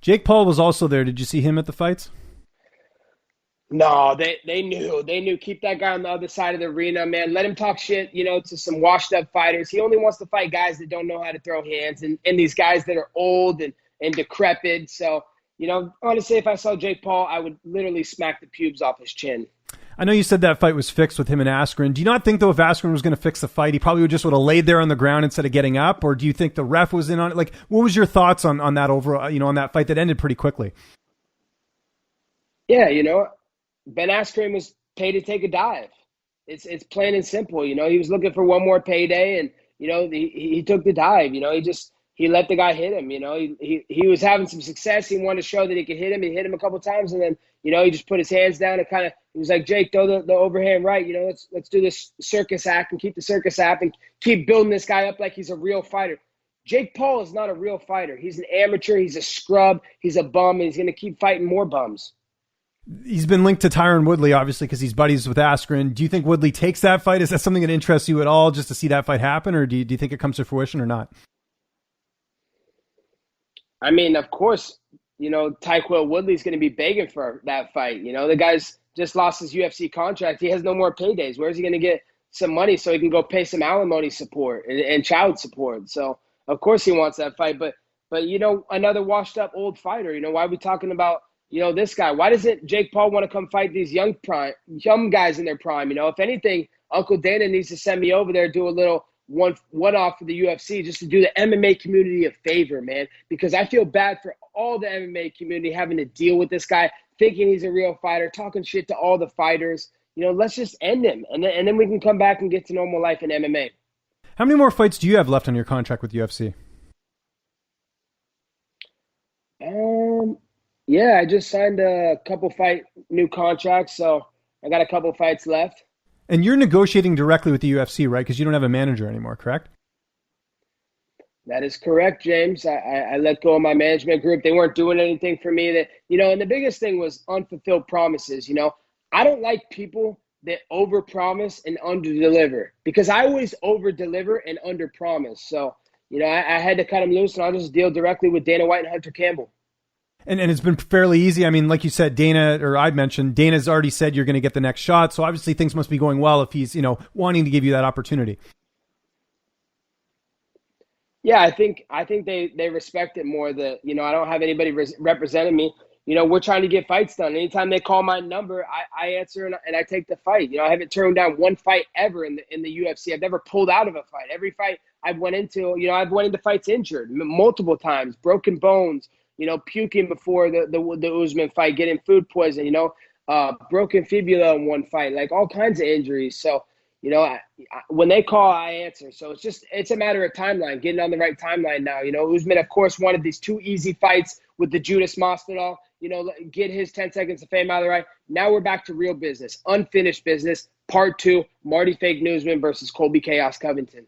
Jake Paul was also there. Did you see him at the fights? No, they knew. They knew. Keep that guy on the other side of the arena, man. Let him talk shit, to some washed-up fighters. He only wants to fight guys that don't know how to throw hands and these guys that are old and decrepit. So, honestly, if I saw Jake Paul, I would literally smack the pubes off his chin. I know you said that fight was fixed with him and Askren. Do you not think, though, if Askren was going to fix the fight, he probably would have laid there on the ground instead of getting up? Or do you think the ref was in on it? Like, what was your thoughts on that overall, on that fight that ended pretty quickly? Yeah, Ben Askren was paid to take a dive. It's plain and simple. He was looking for one more payday, and he took the dive. He let the guy hit him. He was having some success. He wanted to show that he could hit him. He hit him a couple times, and then he just put his hands down and he was like, Jake, throw the overhand right. Let's do this circus act and keep the circus act and keep building this guy up like he's a real fighter. Jake Paul is not a real fighter. He's an amateur. He's a scrub. He's a bum, and he's going to keep fighting more bums. He's been linked to Tyron Woodley, obviously, because he's buddies with Askren. Do you think Woodley takes that fight? Is that something that interests you at all, just to see that fight happen, or do you think it comes to fruition or not? I mean, of course, Tyquil Woodley's going to be begging for that fight. The guy's just lost his UFC contract. He has no more paydays. Where's he going to get some money so he can go pay some alimony support and child support? So, of course, he wants that fight. But another washed-up old fighter. Why are we talking about this guy? Why doesn't Jake Paul want to come fight these young guys in their prime? If anything, Uncle Dana needs to send me over there, do a little one-off for the UFC just to do the MMA community a favor, man, because I feel bad for all the MMA community having to deal with this guy, thinking he's a real fighter, talking shit to all the fighters. Let's just end him, and then we can come back and get to normal life in MMA. How many more fights do you have left on your contract with UFC? Yeah, I just signed a couple new contracts, so I got a couple fights left. And you're negotiating directly with the UFC, right? Because you don't have a manager anymore, correct? That is correct, James. I let go of my management group. They weren't doing anything for me. And the biggest thing was unfulfilled promises. I don't like people that overpromise and underdeliver, because I always overdeliver and underpromise. So, I had to cut them loose, and I'll just deal directly with Dana White and Hunter Campbell. And it's been fairly easy. I mean, like you said, Dana's already said you're going to get the next shot. So obviously things must be going well if he's, wanting to give you that opportunity. Yeah, I think they respect it more that, I don't have anybody representing me. We're trying to get fights done. Anytime they call my number, I answer and I take the fight. I haven't turned down one fight ever in the UFC. I've never pulled out of a fight. Every fight I've went into, I've went into fights injured multiple times, broken bones, puking before the Usman fight, getting food poison, broken fibula in one fight, like all kinds of injuries. So, when they call, I answer. So it's a matter of timeline, getting on the right timeline now. Usman, of course, wanted these 2 easy fights with the Judas Masvidal, get his 10 seconds of fame out of the right. Now we're back to real business, unfinished business. Part 2, Marty Fake Newsman versus Colby Chaos Covington.